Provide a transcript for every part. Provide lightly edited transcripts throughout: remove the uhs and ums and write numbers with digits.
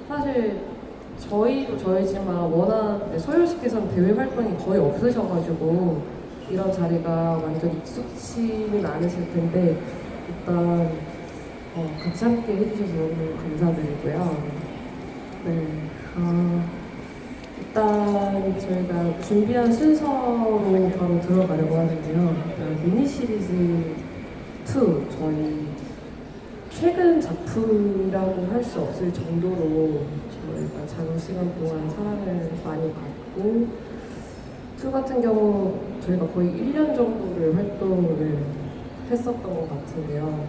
사실 저희도 저희지만 워낙 소요씨께서는 대외 활동이 거의 없으셔가지고 이런 자리가 완전 익숙치는 않으실 텐데 일단 같이 함께 해주셔서 너무 감사드리고요. 네, 일단 저희가 준비한 순서로 바로 들어가려고 하는데요. 미니 시리즈 2 저희 최근 작품이라고 할 수 없을 정도로 저희가 장은 시간 동안 사랑을 많이 받고 2 같은 경우 저희가 거의 1년 정도를 활동을 했었던 것 같은데요.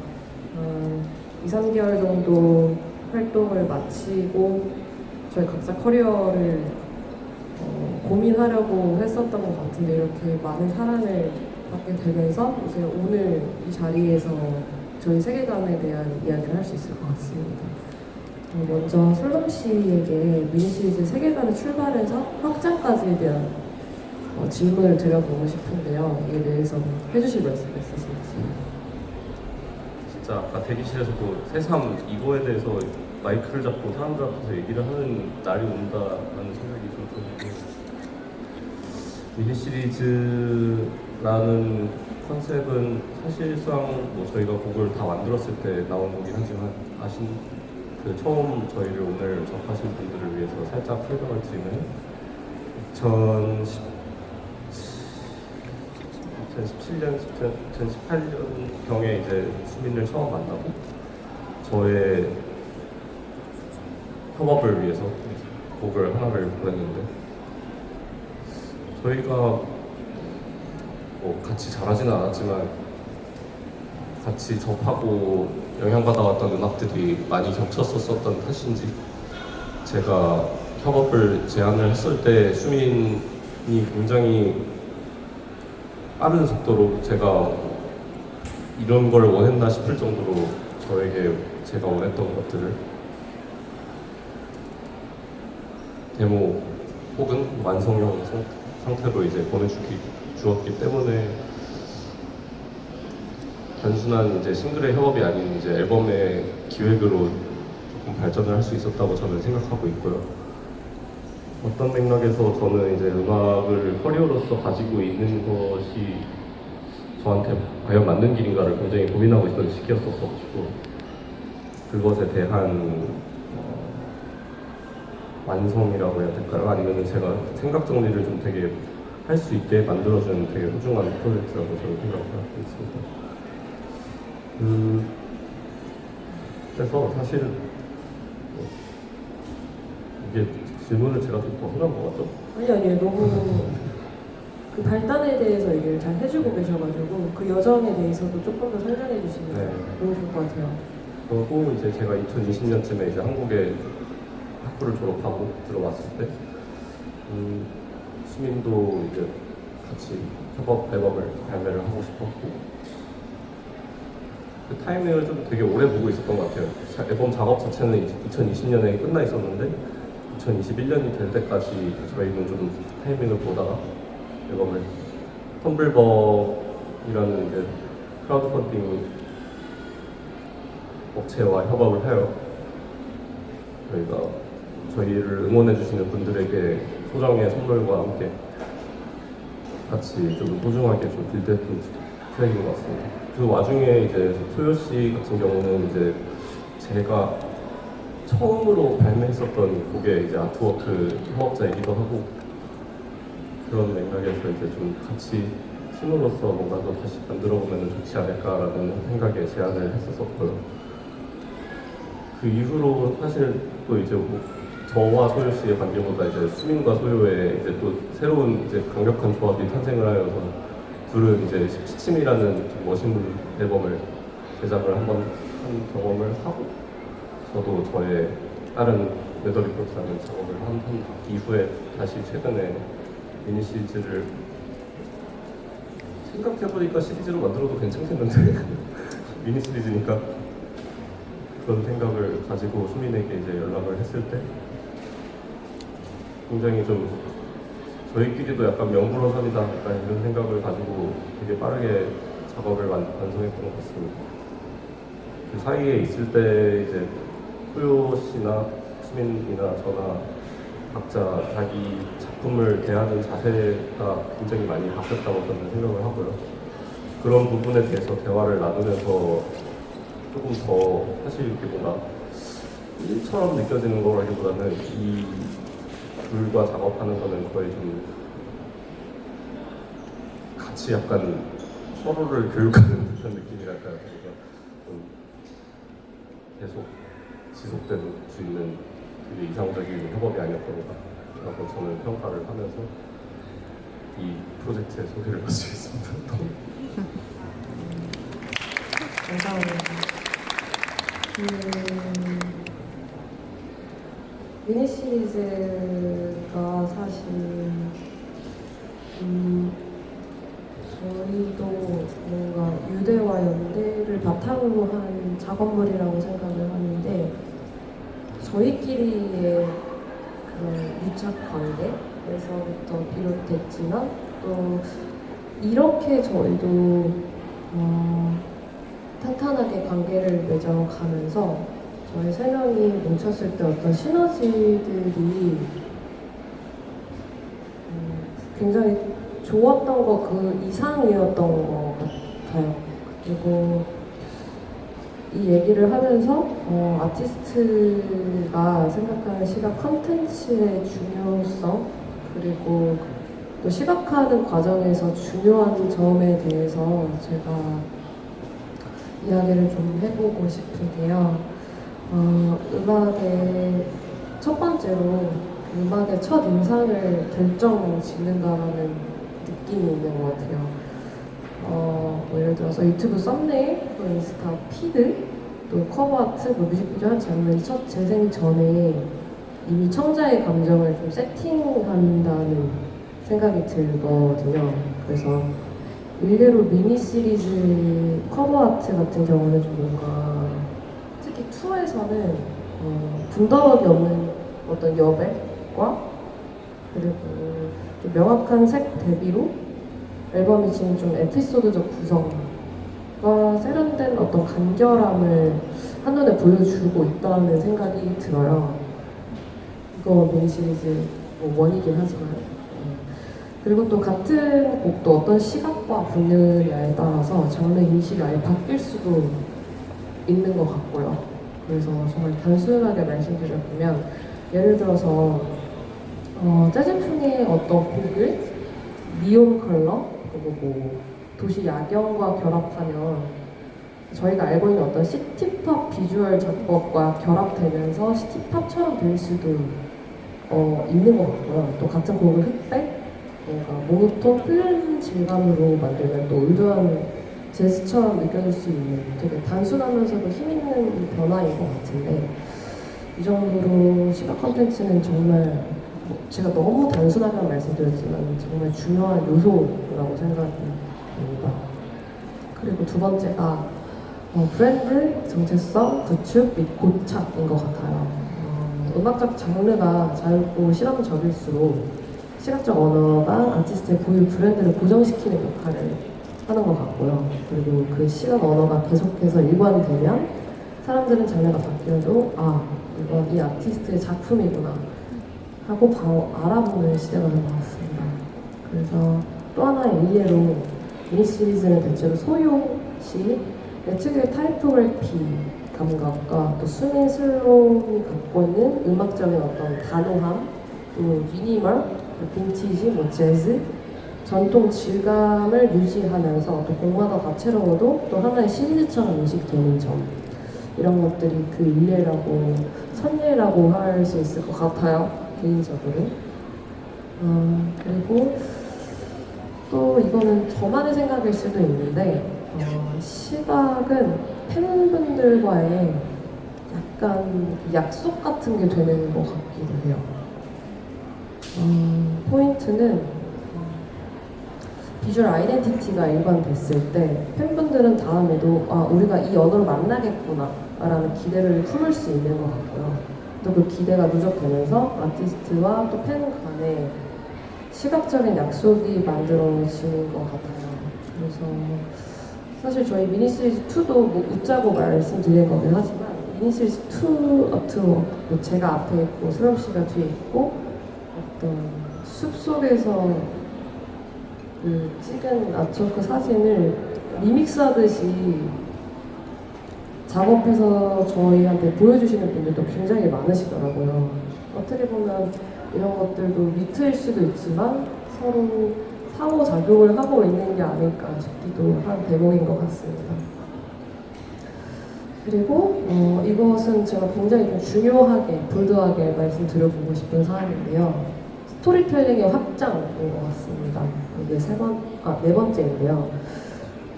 2, 3개월 정도 활동을 마치고 저희 각자 커리어를 고민하려고 했었던 것 같은데 이렇게 많은 사랑을 받게 되면서 이제 오늘 이 자리에서 저희 세계관에 대한 이야기를 할 수 있을 것 같습니다. 먼저 솔롬 씨에게 미니 시리즈 세계관을 출발해서 확장까지에 대한 질문을 드려보고 싶은데요. 이에 대해서 해주실 말씀 있으신지. 진짜 아까 대기실에서도 새삼 이거에 대해서 마이크를 잡고 사람들 앞에서 얘기를 하는 날이 온다라는 생각이 좀 들고, 미니 시리즈라는 컨셉은 사실상 뭐 저희가 곡을 다 만들었을 때 나온 거긴 하지만 처음 저희를 오늘 접하신 분들을 위해서 살짝 설명을 드리면 2017년, 2018년경에 이제 수민을 처음 만나고 저의 협업을 위해서 곡을 하나를 보냈는데 저희가 뭐 같이 잘하지는 않았지만 같이 접하고 영향받아왔던 음악들이 많이 겹쳤었던 탓인지 제가 협업을 제안을 했을 때 수민이 굉장히 빠른 속도로 제가 이런 걸 원했나 싶을 정도로 저에게 제가 원했던 것들을 데모 혹은 완성형 상태로 이제 주었기 때문에 단순한 이제 싱글의 협업이 아닌 이제 앨범의 기획으로 조금 발전을 할 수 있었다고 저는 생각하고 있고요. 어떤 맥락에서 저는 이제 음악을 커리어로서 가지고 있는 것이 저한테 과연 맞는 길인가를 굉장히 고민하고 있던 시기였었가지고 그것에 대한 완성이라고 해야 될까요? 아니면 제가 생각 정리를 좀 되게 할 수 있게 만들어주는 되게 소중한 프로젝트라고 저는 생각을 하고 있습니다. 그래서 사실 이게 질문을 제가 좀 벗어난 것 같죠? 아니요. 너무 그 발단에 대해서 얘기를 잘 해주고 계셔가지고 그 여정에 대해서도 조금 더 설명해 주시면 너무 좋을 것 같아요. 그리고 이제 제가 2020년쯤에 이제 한국에 학부를 졸업하고 들어왔을 때 수민도 이제 같이 협업 앨범을 발매를 하고 싶었고 그 타이밍을 좀 되게 오래 보고 있었던 것 같아요. 앨범 작업 자체는 2020년에 끝나 있었는데 2021년이 될 때까지 저희는 좀 타이밍을 보다가 앨범을 텀블벅이라는 이제 크라우드 펀딩 업체와 협업을 해요. 저희가 저희를 응원해 주시는 분들에게 소정의 선물과 함께 같이 좀 소중하게 좀 빌드했던 트랙인 것 같습니다. 그 와중에 이제 소요 씨 같은 경우는 이제 제가 처음으로 발매했었던 곡의 이제 아트워크 협업자이기도 하고 그런 맥락에서 이제 좀 같이 팀으로서 뭔가 또 다시 만들어보면 좋지 않을까라는 생각에 제안을 했었었고요. 그 이후로 사실 또 이제 뭐 저와 소요 씨의 관계보다 이제 수민과 소요의 이제 또 새로운 이제 강력한 조합이 탄생을 하여서 둘은 이제 시침이라는 멋있는 앨범을 제작을 한번 한 경험을 하고 저도 저의 다른 웨더리포트라는 작업을 한 이후에 다시 최근에 미니 시리즈를 생각해보니까 시리즈로 만들어도 괜찮겠는데 미니 시리즈니까 그런 생각을 가지고 수민에게 이제 연락을 했을 때 굉장히 좀 저희끼리도 약간 명불허전이다 약간 이런 생각을 가지고 되게 빠르게 작업을 완성했던 것 같습니다. 그 사이에 있을 때 이제 소요 씨나 수민이나 저나 각자 자기 작품을 대하는 자세가 굉장히 많이 바뀌었다고 저는 생각을 하고요. 그런 부분에 대해서 대화를 나누면서 조금 더 사실 이렇게 뭔가 일처럼 느껴지는 거라기보다는 이 둘과 작업하는 거는 거의 좀 같이 약간 서로를 교육하는 듯한 느낌이랄까요. 그러니까 좀 계속 지속될 수 있는 되게 이상적인 협업이 아니었던가라고 저는 평가를 하면서 이 프로젝트의 소개를 마치겠습니다. 감사합니다. 미니 시리즈가 사실 저희도 뭔가 유대와 연대를 바탕으로 한 작업물이라고 생각을 하는데 저희끼리의 그런 유착 관계에서부터 비롯됐지만 또 이렇게 저희도 탄탄하게 관계를 맺어가면서 저희 세 명이 뭉쳤을 때 어떤 시너지들이 굉장히 좋았던 거 그 이상이었던 것 같아요. 그리고 이 얘기를 하면서 아티스트가 생각하는 시각 컨텐츠의 중요성 그리고 또 시각화하는 과정에서 중요한 점에 대해서 제가 이야기를 좀 해보고 싶은데요. 음악의 첫 번째로 음악의 첫 인상을 결정 짓는다라는 느낌이 있는 것 같아요. 뭐 예를 들어서 유튜브 썸네일, 또 인스타 피드, 또 커버아트, 뭐 뮤직비디오 한 장면이 첫 재생 전에 이미 청자의 감정을 좀 세팅한다는 생각이 들거든요. 그래서 일례로 미니 시리즈 커버아트 같은 경우는 좀 뭔가 특히 2에서는 군더더기 없는 어떤 여백과 그리고 좀 명확한 색 대비로 앨범이 지금 좀 에피소드적 구성과 세련된 어떤 간결함을 한눈에 보여주고 있다는 생각이 들어요. 이거 미니 시리즈 뭐 원이긴 하지만 그리고 또 같은 곡도 어떤 시각과 보느냐에 따라서 장르 인식이 아예 바뀔 수도 있는 것 같고요. 그래서 정말 단순하게 말씀드려보면 예를 들어서 재즈풍의 어떤 곡을 니온 컬러 그리고 뭐 도시 야경과 결합하면 저희가 알고 있는 어떤 시티팝 비주얼 작법과 결합되면서 시티팝처럼 될 수도 있는 것 같고요. 또 같은 곡을 흑백, 뭔가 모노톤 플랜 질감으로 만들면 또 의도한 제스처럼 느껴질 수 있는 되게 단순하면서도 힘있는 변화인 것 같은데 이 정도로 시각 콘텐츠는 정말 제가 너무 단순하게 말씀드렸지만 정말 중요한 요소라고 생각이 듭니다. 그리고 두 번째가 브랜드, 정체성, 구축 및 고착인 것 같아요. 음악적 장르가 자유롭고 실험적일수록 시각적 언어가 아티스트의 고유 브랜드를 고정시키는 역할을 하는 것 같고요. 그리고 그 시각 언어가 계속해서 일관되면 사람들은 장르가 바뀌어도 이건 이 아티스트의 작품이구나 하고 바로 알아보는 시대가 된 것 같습니다. 그래서 또 하나의 일례로 미니 시리즈는 대체로 소요시 특유의 타이포그래피 감각과 또 수민 슬롬이 갖고 있는 음악적인 어떤 단호함, 또 미니멀, 빈티지, 뭐 재즈, 전통 질감을 유지하면서 또 곡마다 다채로워도 또 하나의 시리즈처럼 인식되는 점 이런 것들이 그 일례라고 선례라고 할 수 있을 것 같아요. 개인적으로. 그리고 또 이거는 저만의 생각일 수도 있는데 시각은 팬분들과의 약간 약속 같은 게 되는 것 같기도 해요. 포인트는 비주얼 아이덴티티가 일관됐을 때 팬분들은 다음에도 우리가 이 언어를 만나겠구나 라는 기대를 품을 수 있는 것 같고요. 또 그 기대가 누적되면서 아티스트와 또 팬 간에 시각적인 약속이 만들어지는 것 같아요. 그래서 사실 저희 미니 시리즈 2도 뭐 웃자고 말씀드린 거긴 하지만 미니 시리즈 2 아트워크 뭐 제가 앞에 있고 슬럼 씨가 뒤에 있고 어떤 숲 속에서 그 찍은 아트워크 사진을 리믹스하듯이 작업해서 저희한테 보여주시는 분들도 굉장히 많으시더라고요. 어떻게 보면 이런 것들도 미트일 수도 있지만 서로 상호작용을 하고 있는 게 아닐까 싶기도 한 대목인 것 같습니다. 그리고 이것은 제가 굉장히 좀 중요하게, 볼드하게 말씀드려보고 싶은 사안인데요. 스토리텔링의 확장인 것 같습니다. 이게 네 번째인데요.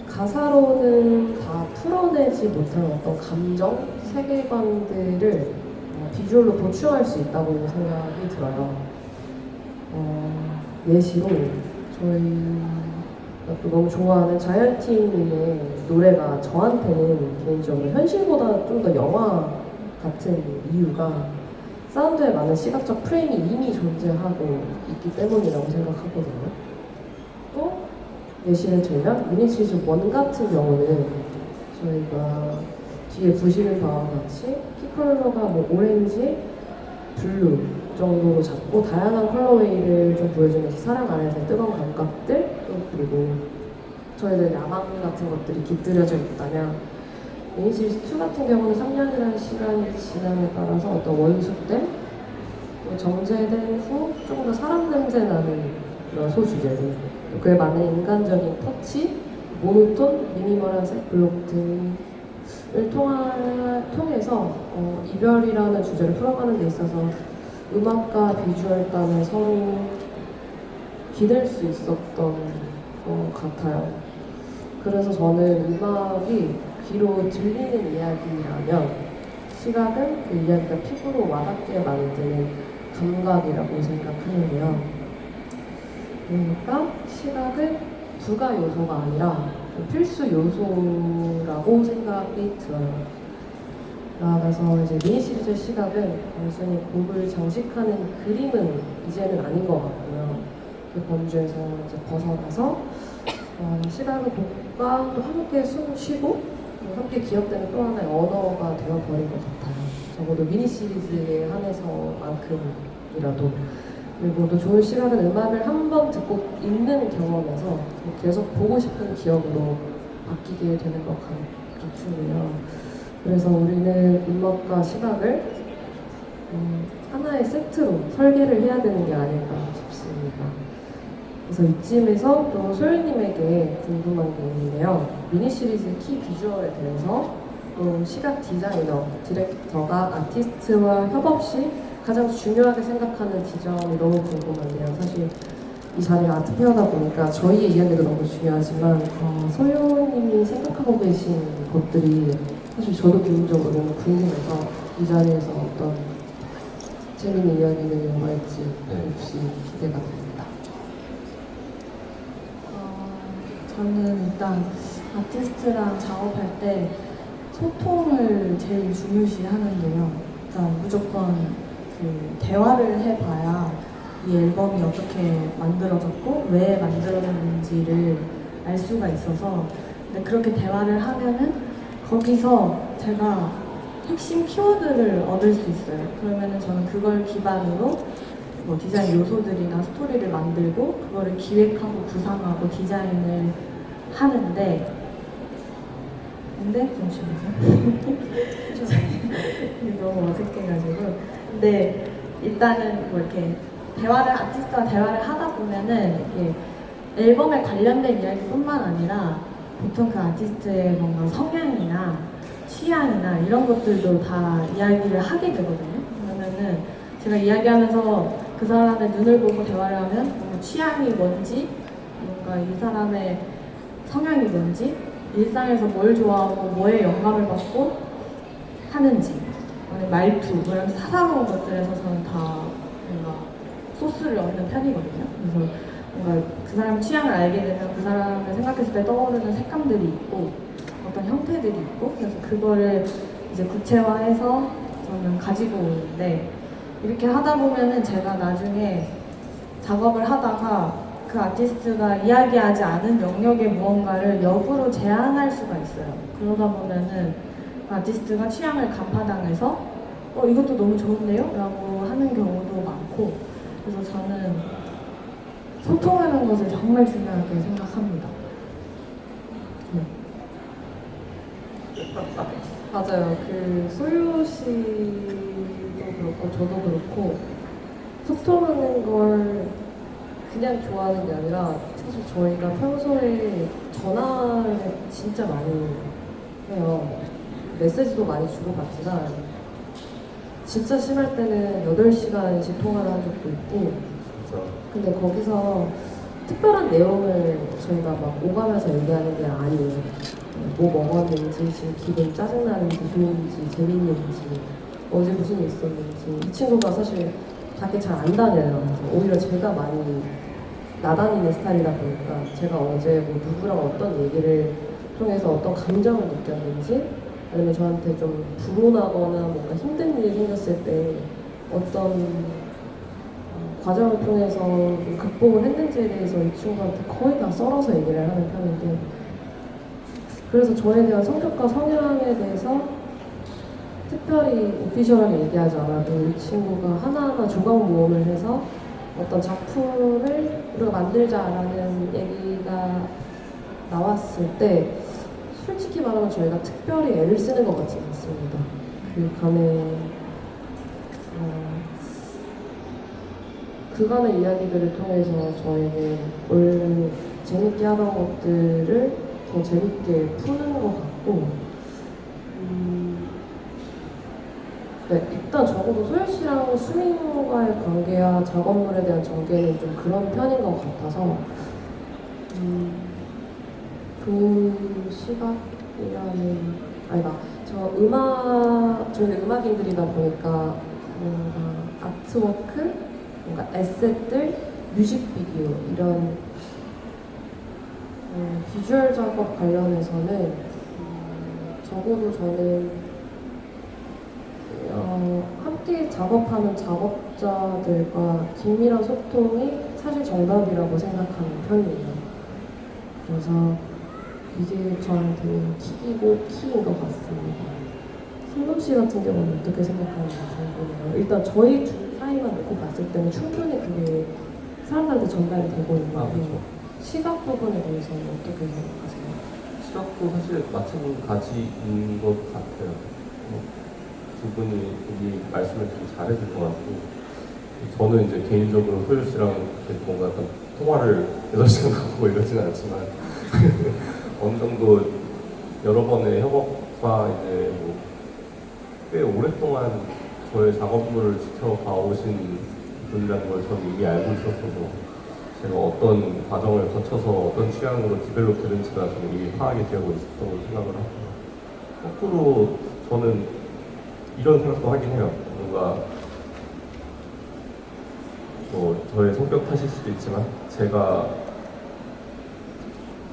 가사로는 다 풀어내지 못한 어떤 감정, 세계관들을 비주얼로 보충할 수 있다고 생각이 들어요. 예시로 저희가 또 너무 좋아하는 자이언티님의 노래가 저한테는 개인적으로 현실보다 좀 더 영화 같은 이유가 사운드에 많은 시각적 프레임이 이미 존재하고 있기 때문이라고 생각하거든요. 또 예시를 들면 미니 시리즈 1 같은 경우는 저희가 뒤에 보시는 바와 같이 키 컬러가 뭐 오렌지, 블루 정도로 잡고 다양한 컬러웨이를 좀 보여주면서 사랑 안에서의 뜨거운 감각들 또 그리고 저희들 야망 같은 것들이 깃들여져 있다면 미니 시리즈 2 같은 경우는 3년이라는 시간이 지남에 따라서 어떤 원숙된 또 정제된 후 조금 더 사람 냄새 나는 그런 소주제들 그에 맞는 인간적인 터치, 모노톤, 미니멀한 색 블록 등을 통해서 이별이라는 주제를 풀어가는 데 있어서 음악과 비주얼 간에 서로 기댈 수 있었던 것 같아요. 그래서 저는 음악이 귀로 들리는 이야기라면 시각은 그 이야기가 피부로 와닿게 만드는 감각이라고 생각하는데요. 그러니까 시각은 부가 요소가 아니라 필수 요소라고 생각이 들어요. 나아가서 이제 미니 시리즈 시각은 단순히 곡을 장식하는 그림은 이제는 아닌 것 같고요. 그 범주에서 이제 벗어나서 시각은 곡과 또 함께 숨 쉬고 함께 기억되는 또 하나의 언어가 되어버린 것 같아요. 적어도 미니 시리즈에 한해서만큼이라도. 그리고 또 좋은 시각은 음악을 한 번 듣고 있는 경험에서 계속 보고 싶은 기억으로 바뀌게 되는 것 같고요. 그래서 우리는 음악과 시각을 하나의 세트로 설계를 해야 되는 게 아닐까 싶습니다. 그래서 이쯤에서 또 소연님에게 궁금한 게 있는데요. 미니 시리즈 키 비주얼에 대해서 또 시각 디자이너, 디렉터가 아티스트와 협업 시 가장 중요하게 생각하는 지점이 너무 궁금한데요. 사실 이 자리가 아트페어다 보니까 저희의 이야기도 너무 중요하지만 소연님이 생각하고 계신 것들이 사실 저도 개인적으로 너무 궁금해서 이 자리에서 어떤 재밌는 이야기를 할지 혹시 기대가 됩니다. 저는 일단 아티스트랑 작업할 때 소통을 제일 중요시 하는데요. 일단 무조건 그 대화를 해봐야 이 앨범이 어떻게 만들어졌고 왜 만들어졌는지를 알 수가 있어서 근데 그렇게 대화를 하면은 거기서 제가 핵심 키워드를 얻을 수 있어요. 그러면은 저는 그걸 기반으로 뭐 디자인 요소들이나 스토리를 만들고 그거를 기획하고 구상하고 디자인을 하는데 잠시만요. 너무 어색해가지고 근데 일단은 뭐 이렇게 아티스트와 대화를 하다 보면은 이게 앨범에 관련된 이야기뿐만 아니라 보통 그 아티스트의 뭔가 성향이나 취향이나 이런 것들도 다 이야기를 하게 되거든요. 그러면은 제가 이야기하면서 그 사람의 눈을 보고 대화를 하면 뭔가 취향이 뭔지, 뭔가 이 사람의 성향이 뭔지, 일상에서 뭘 좋아하고 뭐에 영감을 받고 하는지, 말투, 이런 사사로운 것들에서 저는 다 뭔가 소스를 얻는 편이거든요. 그래서 뭔가 그 사람 취향을 알게 되면 그 사람을 생각했을 때 떠오르는 색감들이 있고 어떤 형태들이 있고 그래서 그거를 이제 구체화해서 저는 가지고 오는데 이렇게 하다 보면은 제가 나중에 작업을 하다가 그 아티스트가 이야기하지 않은 영역의 무언가를 역으로 제안할 수가 있어요. 그러다 보면은 그 아티스트가 취향을 간파당해서 이것도 너무 좋은데요? 라고 하는 경우도 많고, 그래서 저는 소통하는 것을 정말 중요하게 생각합니다. 네. 맞아요. 그 소유 씨도 그렇고 저도 그렇고 소통하는 걸 그냥 좋아하는 게 아니라 사실 저희가 평소에 전화를 진짜 많이 해요. 메시지도 많이 주고받지만 진짜 심할 때는 8시간씩 통화를 한 적도 있고, 진짜 근데 거기서 특별한 내용을 저희가 막 오가면서 얘기하는 게 아니에요. 뭐 먹었는지, 지금 기분 짜증나는지, 좋은지, 재밌는지, 어제 무슨 일 있었는지. 이 친구가 사실 밖에 잘 안 다녀요. 그래서 오히려 제가 많이 나다니는 스타일이다 보니까 제가 어제 뭐 누구랑 어떤 얘기를 통해서 어떤 감정을 느꼈는지, 아니면 저한테 좀 불온하거나 뭔가 힘든 일이 생겼을 때 어떤 과정을 통해서 좀 극복을 했는지에 대해서 이 친구한테 거의 다 썰어서 얘기를 하는 편인데, 그래서 저에 대한 성격과 성향에 대해서 특별히 오피셜하게 얘기하지 않아도 이 친구가 하나하나 조각 모음을 해서 어떤 작품을 우리가 만들자라는 얘기가 나왔을 때 솔직히 말하면 저희가 특별히 애를 쓰는 것 같지 않습니다. 그간의 그간의 이야기들을 통해서 저희는 원래 재밌게 하던 것들을 더 재밌게 푸는 것 같고, 네, 일단 적어도 소연 씨랑 수민과의 관계와 작업물에 대한 전개는 좀 그런 편인 것 같아서 좋은 시각이라는, 아니다, 저희는 음악인들이다 보니까 뭔가 아트워크, 뭔가 에셋들, 뮤직비디오 이런 비주얼 작업 관련해서는 적어도 저는 함께 작업하는 작업자들과 긴밀한 소통이 사실 정답이라고 생각하는 편이에요. 그래서 이게 저한테는 킥이고 키인 것 같습니다. 승범 씨 같은 경우는 어떻게 생각하는지 궁금해요. 일단 저희 둘 사이만 놓고 봤을 때는 충분히 그게 사람들한테 전달이 되고 있는데, 그렇죠. 시각 부분에 대해서는 어떻게 생각하세요? 시각도 사실 마찬가지인 것 같아요. 두 분이 여기 말씀을 되게 잘해줄 것 같고, 저는 이제 개인적으로 소유 씨랑 이렇게 뭔가 약간 통화를 8시간 하고 이러지는 않지만 어느 정도 여러 번의 협업과 이제 꽤 오랫동안 저의 작업물을 지켜봐 오신 분이라는 걸 저는 이미 알고 있었어서, 제가 어떤 과정을 거쳐서 어떤 취향으로 디벨롭 되는지가 저는 이미 파악이 되고 있었다고 생각을 하고, 거꾸로 저는 이런 생각도 하긴 해요. 뭔가 저의 성격 탓일 수도 있지만 제가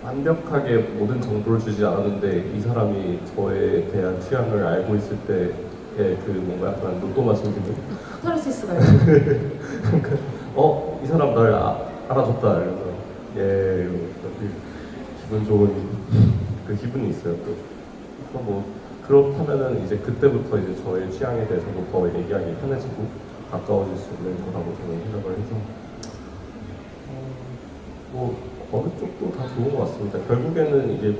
완벽하게 모든 정보를 주지 않았는데 이 사람이 저에 대한 취향을 알고 있을 때의 그 뭔가 약간 로또 맞은 기분. 카타르시스가 있어요. 이 사람 날 알아줬다. 이러면서 이러면서 그 기분 좋은 그 기분이 있어요. 또 그래서 그렇다면은 이제 그때부터 이제 저의 취향에 대해서도 더 얘기하기 편해지고 가까워질 수 있는 거라고 저는 생각을 해서 어느 쪽도 다 좋은 것 같습니다. 결국에는 이제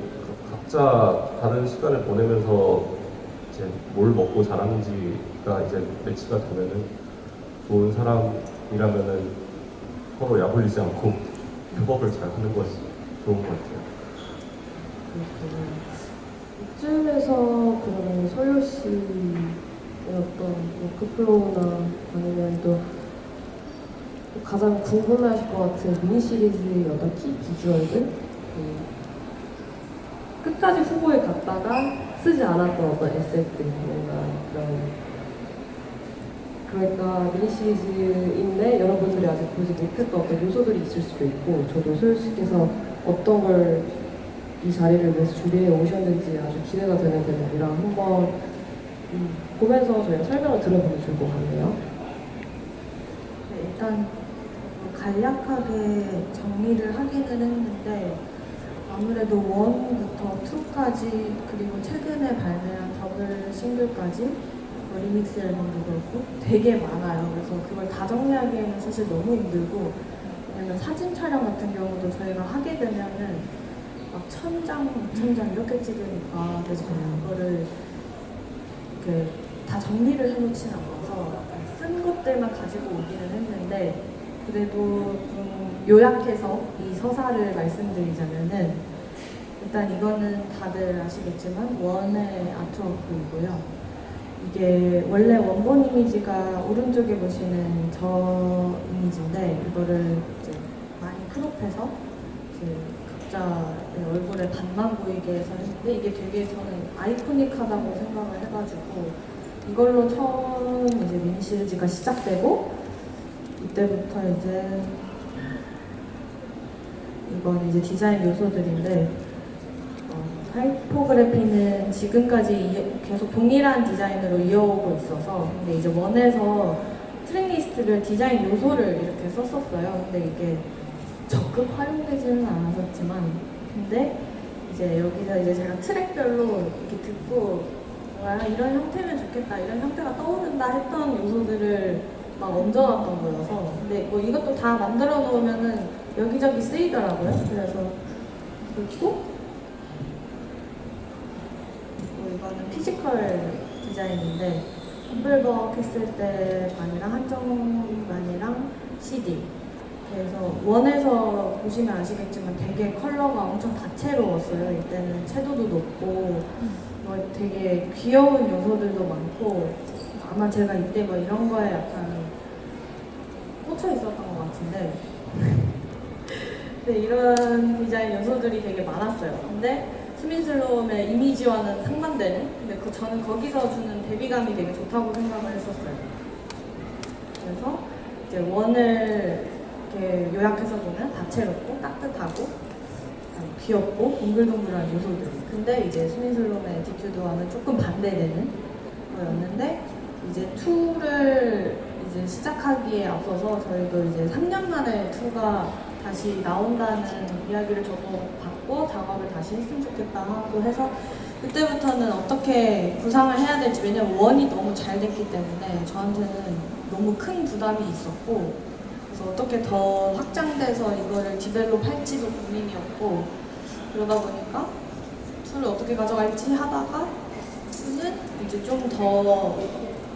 각자 다른 시간을 보내면서 이제 뭘 먹고 자랐는지가 이제 매치가 되면은 좋은 사람이라면은 서로 약올리지 않고 협업을 잘 하는 것이 좋은 것 같아요. 이쯤에서 그러면 소유 씨의 어떤 워크플로우나 아니면 또 가장 궁금해하실 것 같은 미니 시리즈의 어떤 키 비주얼들, 끝까지 후보에 갔다가 쓰지 않았던 어떤 에셋들, 뭔가 그러니까 미니 시리즈인데 여러분들이 아직 보지 못했던 어떤 요소들이 있을 수도 있고, 저도 소유 씨께서 어떤 걸 이 자리를 위해서 준비해 오셨는지 아주 기대가 되는 대목이라 한번 보면서 저희가 설명을 들어보면 좋을 것 같네요. 네, 일단 간략하게 정리를 하기는 했는데 아무래도 1부터 2까지 그리고 최근에 발매한 더블 싱글까지 리믹스 앨범도 그렇고 되게 많아요. 그래서 그걸 다 정리하기에는 사실 너무 힘들고, 왜냐면 사진 촬영 같은 경우도 저희가 하게 되면은 막 1000장, 2000장 이렇게 찍으니까 그래서 그거를 이렇게 다 정리를 해놓지는 않아서 쓴 것들만 가지고 오기는 했는데, 그래도 좀 요약해서 이 서사를 말씀드리자면은, 일단 이거는 다들 아시겠지만 원의 아트워크이고요. 이게 원래 원본 이미지가 오른쪽에 보시는 저 이미지인데, 이거를 이제 많이 크롭해서 이제 각자의 얼굴에 반만 보이게 해서 했는데, 이게 되게 저는 아이코닉하다고 생각을 해가지고 이걸로 처음 이제 미니 시리즈가 시작되고, 이때부터 이제 이건 이제 디자인 요소들인데, 타이포그래피는 지금까지 계속 동일한 디자인으로 이어오고 있어서, 근데 이제 원에서 트랙리스트를 디자인 요소를 이렇게 썼었어요. 근데 이게 적극 활용되지는 않았었지만, 근데 이제 여기서 이제 제가 트랙별로 이렇게 듣고 이런 형태면 좋겠다, 이런 형태가 떠오른다 했던 요소들을 막 얹어놨던 거여서, 근데 뭐 이것도 다 만들어 놓으면은 여기저기 쓰이더라고요. 그래서 그리고 이거는 피지컬 디자인인데, 텀블벅 했을 때 반이랑 한정 반이랑 CD. 그래서 원에서 보시면 아시겠지만 되게 컬러가 엄청 다채로웠어요. 이때는 채도도 높고 뭐 되게 귀여운 요소들도 많고, 아마 제가 이때 뭐 이런 거에 약간 꽂혀 있었던 것 같은데 근데 이런 디자인 요소들이 되게 많았어요. 근데 스민슬롬의 이미지와는 상반되는, 근데 저는 거기서 주는 대비감이 되게 좋다고 생각을 했었어요. 그래서 이제 원을 이렇게 요약해서 보면 다채롭고 따뜻하고 귀엽고 동글동글한 요소들. 근데 이제 스민슬롬의 에티튜드와는 조금 반대되는 거였는데, 이제 2를 이제 시작하기에 앞서서 저희도 이제 3년 만에 2가 다시 나온다는 이야기를 저도 받고 작업을 다시 했으면 좋겠다 하고 해서, 그때부터는 어떻게 구상을 해야 될지, 왜냐면 원이 너무 잘 됐기 때문에 저한테는 너무 큰 부담이 있었고, 그래서 어떻게 더 확장돼서 이거를 디벨롭 할지도 고민이었고, 그러다 보니까 2를 어떻게 가져갈지 하다가 2는 이제 좀 더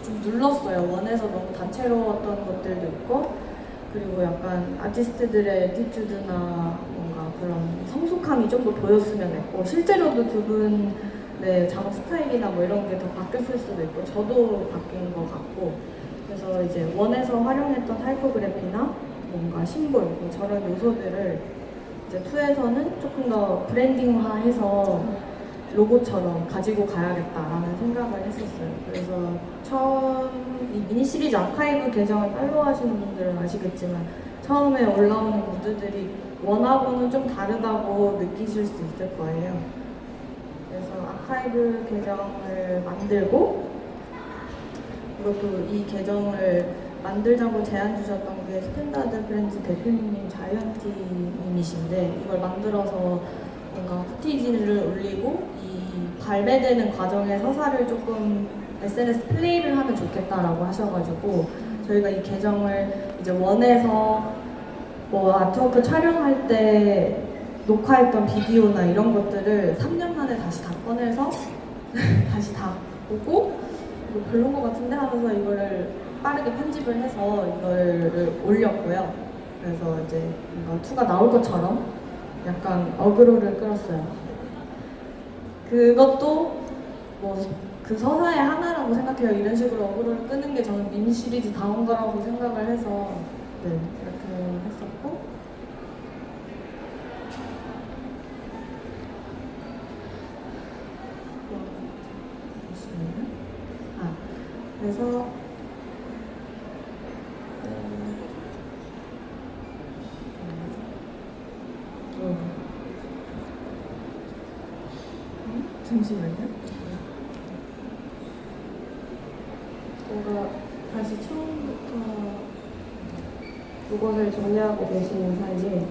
좀 눌렀어요. 원에서 너무 다채로웠던 것들도 있고, 그리고 약간 아티스트들의 에티튜드나 뭔가 그런 성숙함이 좀 더 보였으면 했고, 실제로도 두 분의 작업 스타일이나 뭐 이런 게 더 바뀌었을 수도 있고, 저도 바뀐 것 같고, 그래서 이제 원에서 활용했던 타이포그래피나 뭔가 심볼, 뭐 저런 요소들을 이제 2에서는 조금 더 브랜딩화해서 로고처럼 가지고 가야겠다라는 생각을 했었어요. 그래서 처음 이 미니 시리즈 아카이브 계정을 팔로우 하시는 분들은 아시겠지만, 처음에 올라오는 무드들이 원하고는 좀 다르다고 느끼실 수 있을 거예요. 그래서 아카이브 계정을 만들고, 그리고 이 계정을 만들자고 제안 주셨던 게 스탠다드 브랜드 대표님 자이언티님이신데, 이걸 만들어서 뭔가 후티지를 올리고 이 발매되는 과정의 서사를 조금 SNS 플레이를 하면 좋겠다라고 하셔가지고, 저희가 이 계정을 이제 원에서 뭐 아트워크 촬영할 때 녹화했던 비디오나 이런 것들을 3년 만에 다시 다 꺼내서 다시 다 보고, 이거 별론 것 같은데 하면서 이거를 빠르게 편집을 해서 이거를 올렸고요. 그래서 이제 뭔가 2가 나올 것처럼 약간 어그로를 끌었어요. 그것도 뭐 그 서사의 하나라고 생각해요. 이런 식으로 어그로를 끄는 게 저는 미니 시리즈 다운 거라고 생각을 해서 네, 이렇게 했었고, 그래서 잠시만요. 뭔가 다시 처음부터 그것을 정리하고 계시는 사이에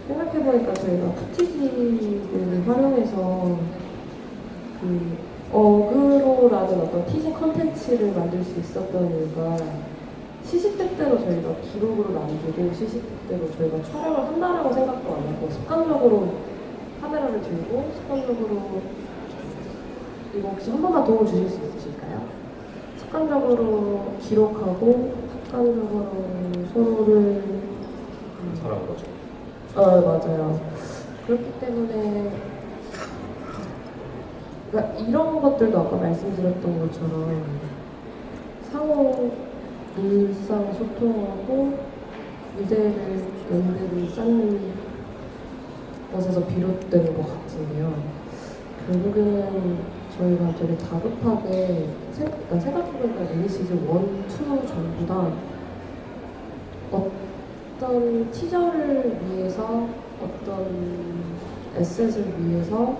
생각해보니까 저희가 푸티지를 활용해서 어그로라는 어떤 티저 컨텐츠를 만들 수 있었던 이유가 시시때때로 저희가 기록으로 남기고 시시때때로 저희가 촬영을 한다라고 생각도 안 하고 습관적으로 카메라를 들고 습관적으로 이거 혹시 한 번만 도움 주실 수 있으실까요? 습관적으로 기록하고 습관적으로 서로를 사랑한 거죠. 맞아요. 그렇기 때문에 그러니까 이런 것들도 아까 말씀드렸던 것처럼 상호 일상 소통하고 유대를 연대를 쌓는 것에서 비롯되는 것 같은데요. 결국에는 저희가 되게 다급하게 생각해보니까 미니 시즌 1, 2 전부 다 어떤 티저를 위해서 어떤 에셋을 위해서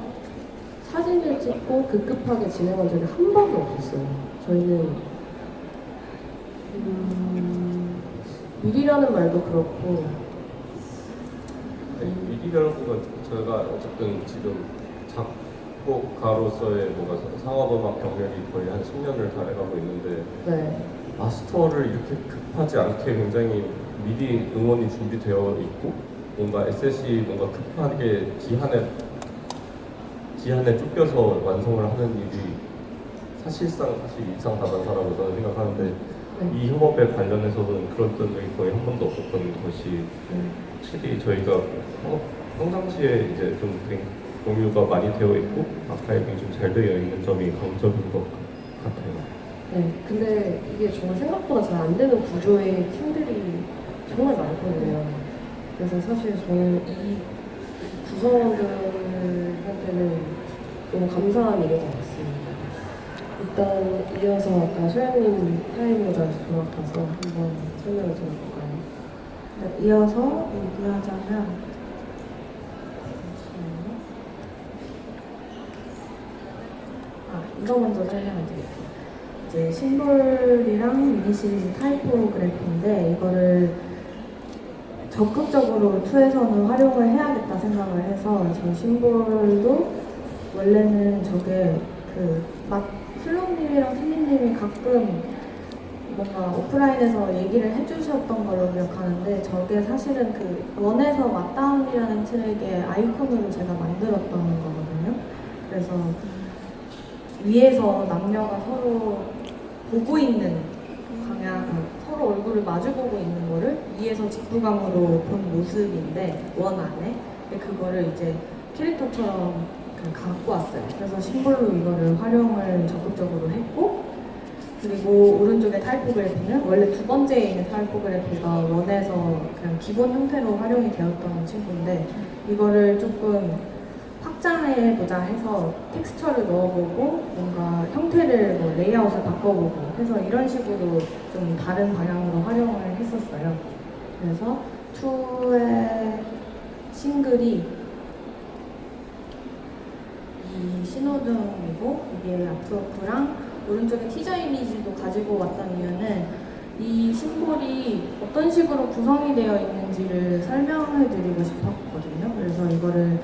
사진을 찍고 급급하게 진행한 적이 한 번도 없었어요. 저희는 미리라는 말도 그렇고 미리라는 건 저희가 어쨌든 지금 작곡가로서의 뭔가 상업음악 경력이 거의 한 10년을 다 해가고 있는데 네. 마스터를 이렇게 급하지 않게 굉장히 미리 응원이 준비되어 있고 뭔가 에셋이 뭔가 급하게 기한에 쫓겨서 완성을 하는 일이 사실상 이상다반사라고 저는 생각하는데 이 협업에 관련해서는 그런 적이 거의 한 번도 없었던 것이 확실히 저희가 평상시에 이제 좀 공유가 많이 되어 있고 아카이빙이 좀 잘 되어 있는 점이 강점인 것 같아요. 네, 근데 이게 정말 생각보다 잘 안 되는 구조의 팀들이 정말 많거든요. 그래서 사실 저는 이 구성원들한테는 너무 감사한 일인 것 같습니다. 일단 이어서 아까 소연님 타임으로 다시 돌아가서 한번 설명을 드려볼까요? 네, 이어서 얘기하자면 이거 먼저 설명을 드릴게요. 이제 심볼이랑 미니 시리즈 타이포그래피인데 이거를 적극적으로 2에서는 활용을 해야겠다 생각을 해서 저 심볼도 원래는 저게 슬롱님이랑 스님님이 가끔 뭔가 오프라인에서 얘기를 해주셨던 걸로 기억하는데 저게 사실은 원에서 왓다운이라는 트랙의 아이콘으로 제가 만들었던 거거든요. 그래서 위에서 남녀가 서로 보고 있는 서로 얼굴을 마주보고 있는 거를 위에서 직부감으로 본 모습인데 원 안에 그거를 이제 캐릭터처럼 갖고 왔어요. 그래서 심볼로 이거를 활용을 적극적으로 했고 그리고 오른쪽에 타이포그래피는 원래 두 번째에 있는 타이포그래피가 원에서 그냥 기본 형태로 활용이 되었던 친구인데 이거를 조금 확장해보자 해서 텍스처를 넣어보고 뭔가 형태를 레이아웃을 바꿔보고 해서 이런 식으로 좀 다른 방향으로 활용을 했었어요. 그래서 2의 싱글이 이 신호등이고 이게 아트워크랑 오른쪽에 티저 이미지도 가지고 왔던 이유는 이 심볼이 어떤 식으로 구성이 되어 있는지를 설명해 드리고 싶었거든요. 그래서 이거를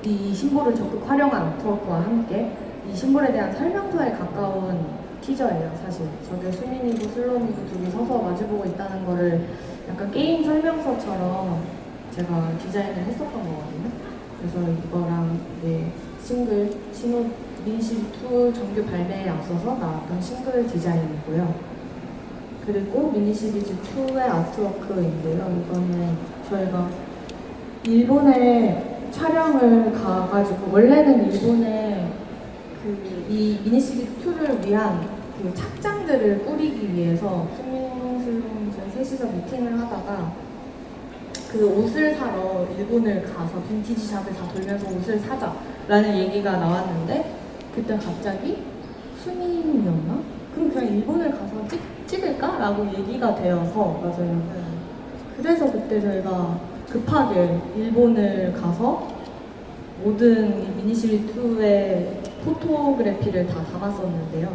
이 심볼을 적극 활용한 아트워크와 함께 이 심볼에 대한 설명서에 가까운 티저예요. 사실 저게 수민이고 슬롬이고 둘이 서서 마주보고 있다는 거를 약간 게임 설명서처럼 제가 디자인을 했었던 거거든요. 그래서 이거랑 싱글 미니시리즈 2 정규 발매에 앞서서 나왔던 싱글 디자인이고요. 그리고 미니시리즈 2의 아트워크인데요. 이거는 저희가 일본에 촬영을 가가지고 원래는 일본에 이 미니시리즈 2를 위한 착장들을 꾸리기 위해서 수민슬롬 저희 셋이서 미팅을 하다가 옷을 사러 일본을 가서 빈티지 샵을 다 돌면서 옷을 사자라는 얘기가 나왔는데 그때 갑자기 수민이었나? 그럼 그냥 일본을 가서 찍을까? 라고 얘기가 되어서 맞아요. 그래서 그때 저희가 급하게 일본을 가서 모든 미니시리즈 2의 포토그래피를 다 담았었는데요.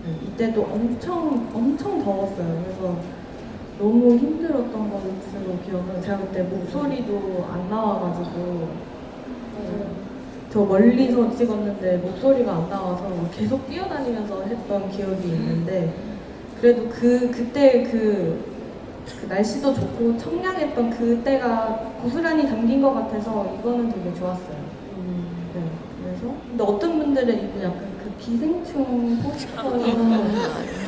네, 이때도 엄청 더웠어요. 그래서 너무 힘들었던 것으로 기억을. 제가 그때 목소리도 안 나와가지고 저 멀리서 찍었는데 목소리가 안 나와서 계속 뛰어다니면서 했던 기억이 있는데 그래도 그때 그 날씨도 좋고 청량했던 그때가 고스란히 담긴 것 같아서 이거는 되게 좋았어요. 네, 그래서 근데 어떤 분들은 이거 약간 그 기생충 포스터로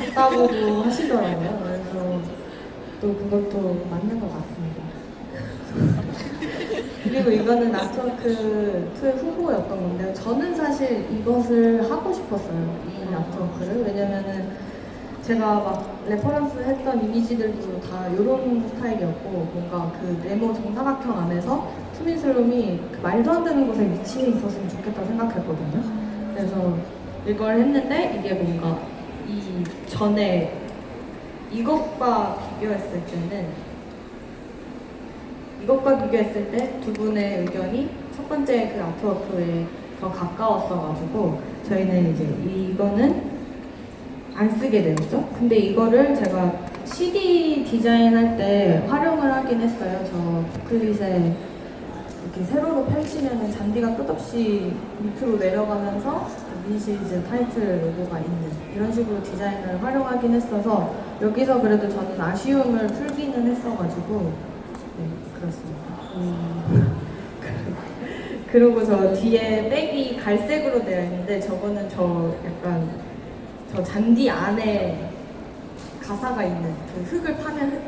했다고도 하시더라고요. 그래서 또 그것도 맞는 것 같습니다. 그리고 이거는 아트워크 2의 후보였던 건데요. 저는 사실 이것을 하고 싶었어요. 이 아트워크를. 왜냐면은 제가 막 레퍼런스 했던 이미지들도 다 이런 스타일이었고 뭔가 그 네모 정사각형 안에서 수민슬롬이 그 말도 안 되는 곳에 위치해 있었으면 좋겠다 생각했거든요. 그래서 이걸 했는데 이게 뭔가 이 전에 이것과 비교했을 때 두 분의 의견이 첫 번째 그 아트워크에 더 가까웠어가지고 저희는 이제 이거는 안 쓰게 되었죠. 근데 이거를 제가 CD 디자인할 때 활용을 하긴 했어요. 저 부클릿에 이렇게 세로로 펼치면 잔디가 끝없이 밑으로 내려가면서 미니 시리즈 타이틀 로고가 있는 이런 식으로 디자인을 활용하긴 했어서 여기서 그래도 저는 아쉬움을 풀기는 했어가지고 네, 그렇습니다. 그리고 저 뒤에 백이 갈색으로 되어 있는데 저거는 저 약간 저 잔디 안에 가사가 있는 그 흙을 파면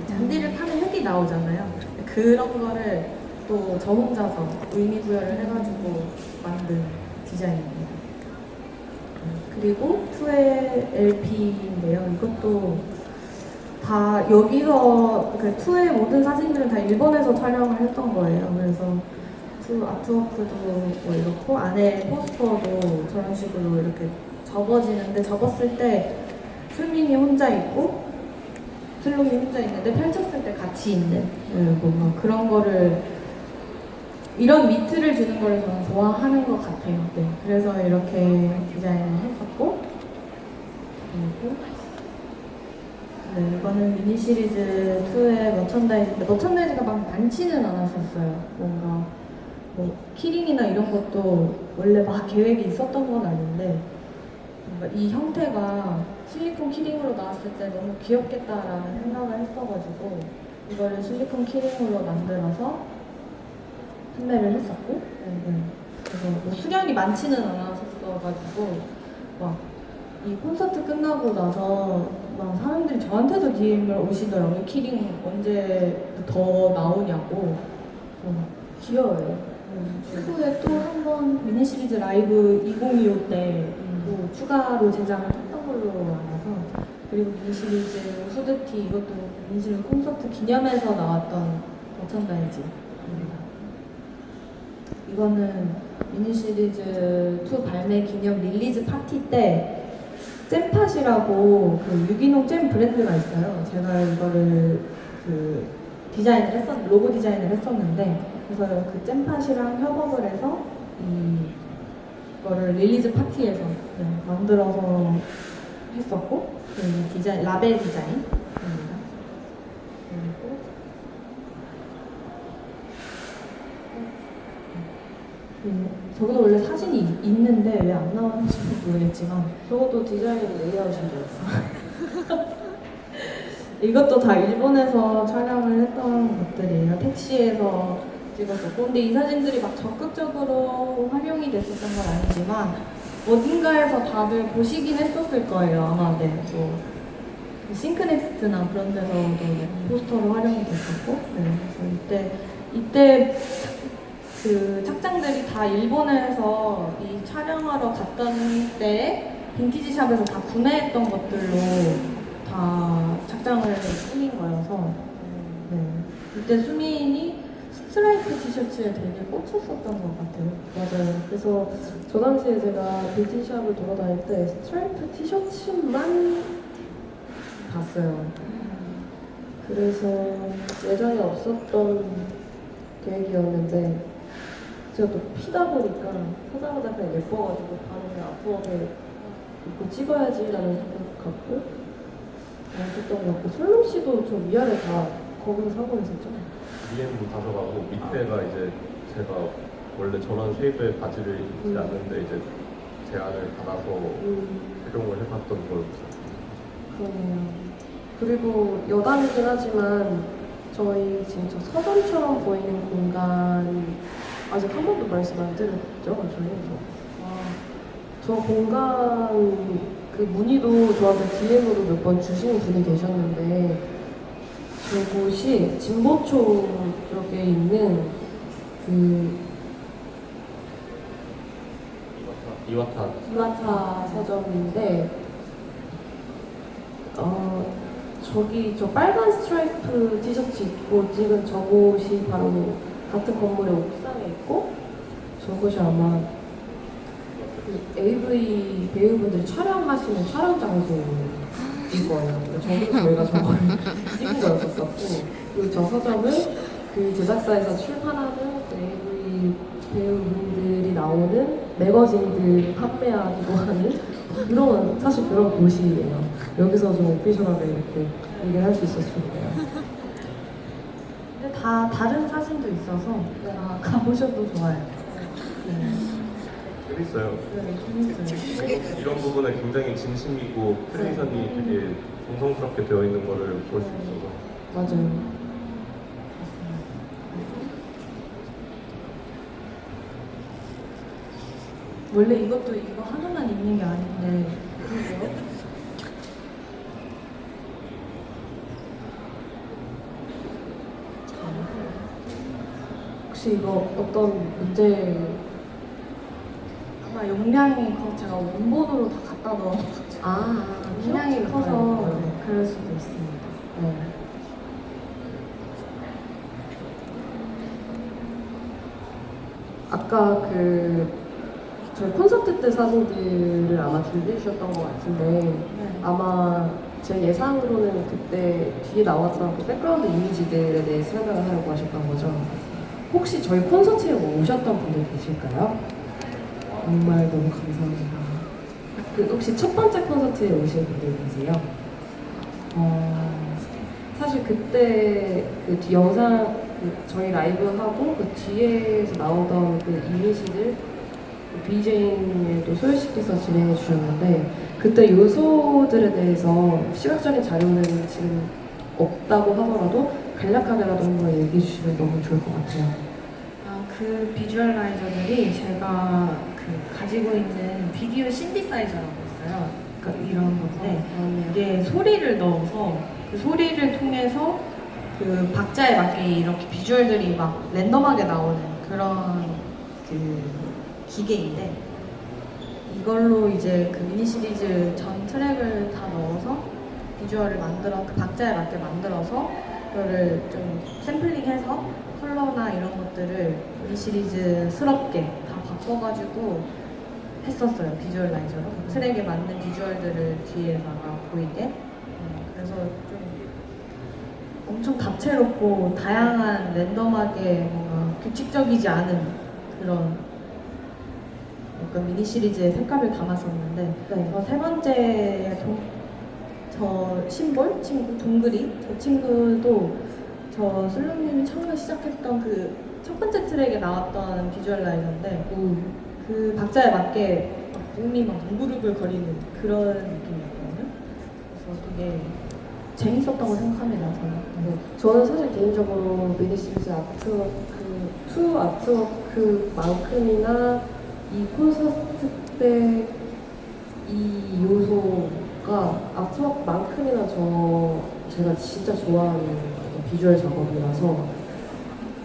잔디를 파면 흙이 나오잖아요. 그런 거를 또 저 혼자서 의미 부여를 해가지고 만든 디자인입니다. 그리고 2의 LP인데요. 이것도 다 여기서 그 2의 모든 사진들은 다 일본에서 촬영을 했던 거예요. 그래서 2 아트워크도 뭐 이렇고 안에 포스터도 저런 식으로 이렇게 접어지는데 접었을 때 수민이 혼자 있고 슬롬이 혼자 있는데 펼쳤을 때 같이 있는 뭔가 그런 거를 이런 미트를 주는 걸 저는 좋아하는 것 같아요. 네, 그래서 이렇게 디자인을 했었고 그리고 네, 이거는 미니 시리즈 2의 머천다이즈인데 머천다이즈가 막 많지는 않았었어요. 뭔가 뭐 키링이나 이런 것도 원래 막 계획이 있었던 건 아닌데 뭔가 이 형태가 실리콘 키링으로 나왔을 때 너무 귀엽겠다라는 생각을 했어가지고 이거를 실리콘 키링으로 만들어서 판매를 했었고 그래서 뭐 수량이 많지는 않았었어가지고 막 이 콘서트 끝나고 나서 막 사람들이 저한테도 DM을 오시더라고요. 키링 언제 더 나오냐고. 귀여워요. 후에 또 한 번 미니 시리즈 라이브 2025 때 또 추가로 제작을 했던 걸로 알아서 그리고 미니 시리즈 후드티 이것도 미니 시리즈 콘서트 기념해서 나왔던 머천다이즈입니다. 이거는 미니 시리즈 2 발매 기념 릴리즈 파티 때 잼팟이라고 그 유기농 잼 브랜드가 있어요. 제가 이거를 그 로고 디자인을 했었는데 그래서 그 잼팟이랑 협업을 해서 이거를 릴리즈 파티에서 만들어서 했었고 그 디자인 라벨 디자인입니다. 그리고 저기도 원래 사진이 있는데 왜 안 나왔는지 모르겠지만 저것도 디자인 레이아웃인 줄 알았어. 이것도 다 일본에서 촬영을 했던 것들이에요. 택시에서 찍었었고 근데 이 사진들이 막 적극적으로 활용이 됐었던 건 아니지만 어딘가에서 다들 보시긴 했었을 거예요. 아마 뭐 싱크넥스트나 그런 데서도 포스터로 활용이 됐었고 그래서 이때 그 착장들이 다 일본에서 이 촬영하러 갔던 때 빈티지 샵에서 다 구매했던 것들로 다 착장을 꾸민 거여서 이때 수민이 스트라이프 티셔츠에 되게 꽂혔었던 것 같아요. 맞아요. 그래서 저 당시에 제가 뷰티샵을 돌아다닐 때 스트라이프 티셔츠만 봤어요. 그래서 예전에 없었던 계획이었는데 제가 또 피다 보니까 사자마자 그냥 예뻐가지고 바로 그냥 아트워크에 입고 찍어야지라는 생각 갖고 했었던 것 같고 솔롬 씨도 저 위아래 다 거기서 사고 있었죠? DM도 가져가고 밑에가 이제 제가 원래 저런 쉐입의 바지를 입지 않는데 이제 제안을 받아서 활용을 해봤던 거였어요. 그러네요. 그리고 여담이긴 하지만 저희 지금 저 서점처럼 보이는 공간 아직 한 번도 말씀 안 드렸죠? 저희에서. 저 공간 그 문의도 저한테 DM으로 몇 번 주신 분이 계셨는데 저곳이 진보초 쪽에 있는 그 이와타 이와타 서점인데 저기 저 빨간 스트라이프 티셔츠 입고 찍은 저곳이 바로 같은 건물의 옥상에 있고 저곳이 아마 그 AV 배우분들이 촬영하시는 촬영 장소일 거예요. 저기서 저희가 저걸 찍은 거였었고 그리고 저 서점은 그 제작사에서 출판하는 그 AV 배우분들이 나오는 매거진들 판매하기도 하는 사실 그런 곳이에요. 여기서 좀 오피셜하게 이렇게 얘기를 할 수 있었을 거예요. 근데 다 다른 사진도 있어서 가보셔도 좋아요. 재밌어요. 네, 재밌어요. 이런 부분에 굉장히 진심 있고 크리에이션이 되게 정성스럽게 되어 있는 거를 볼 수 있어서 맞아요. 원래 이것도 이거 하나만 있는 게 아닌데 그죠? 혹시 이거 어떤 문제 아마 용량이 제가 원본으로 다 갖다 넣어가지고 용량이 커서 그럴 수도 있습니다. 네. 아까 저희 콘서트 때 사진들을 아마 준비해 주셨던 것 같은데 아마 제 예상으로는 그때 뒤에 나왔던 그 백그라운드 이미지들에 대해 설명을 하려고 하셨던 거죠. 혹시 저희 콘서트에 오셨던 분들 계실까요? 정말 너무 감사합니다. 혹시 첫 번째 콘서트에 오신 분들 계세요? 사실 그때 그 뒤 영상 저희 라이브 하고 그 뒤에서 나오던 그 이미지들 BJ님도 소개시켜서 진행해 주셨는데 그때 요소들에 대해서 시각적인 자료는 지금 없다고 하더라도 간략하게라도 한번 얘기해 주시면 너무 좋을 것 같아요. 그 비주얼라이저들이 제가 가지고 있는 비디오 신디사이저라고 있어요. 그러니까 이런 건데 이게 소리를 넣어서 그 소리를 통해서 그 박자에 맞게 이렇게 비주얼들이 막 랜덤하게 나오는 그런 그 기계인데 이걸로 이제 그 미니 시리즈 전 트랙을 다 넣어서 비주얼을 그 박자에 맞게 만들어서 그거를 좀 샘플링해서 컬러나 이런 것들을 미니 시리즈스럽게 다 바꿔가지고 했었어요. 비주얼라이저로 트랙에 맞는 비주얼들을 뒤에다가 보이게 그래서 좀 엄청 다채롭고 다양한 랜덤하게 뭔가 규칙적이지 않은 그런 약간 미니 시리즈의 색깔을 담았었는데 세 번째 저 심볼 친구 동그리 저 친구도 저 슬롱님이 처음에 시작했던 그 첫 번째 트랙에 나왔던 비주얼라이저인데 그 박자에 맞게 막 몸이 막 무릎을 거리는 그런 느낌이었거든요. 그래서 되게 재밌었다고 생각합니다. 저는 사실 개인적으로 미니 시리즈 투 아트워크만큼이나 이 콘서트 때 이 요소가 아트워크만큼이나 제가 진짜 좋아하는 어떤 비주얼 작업이라서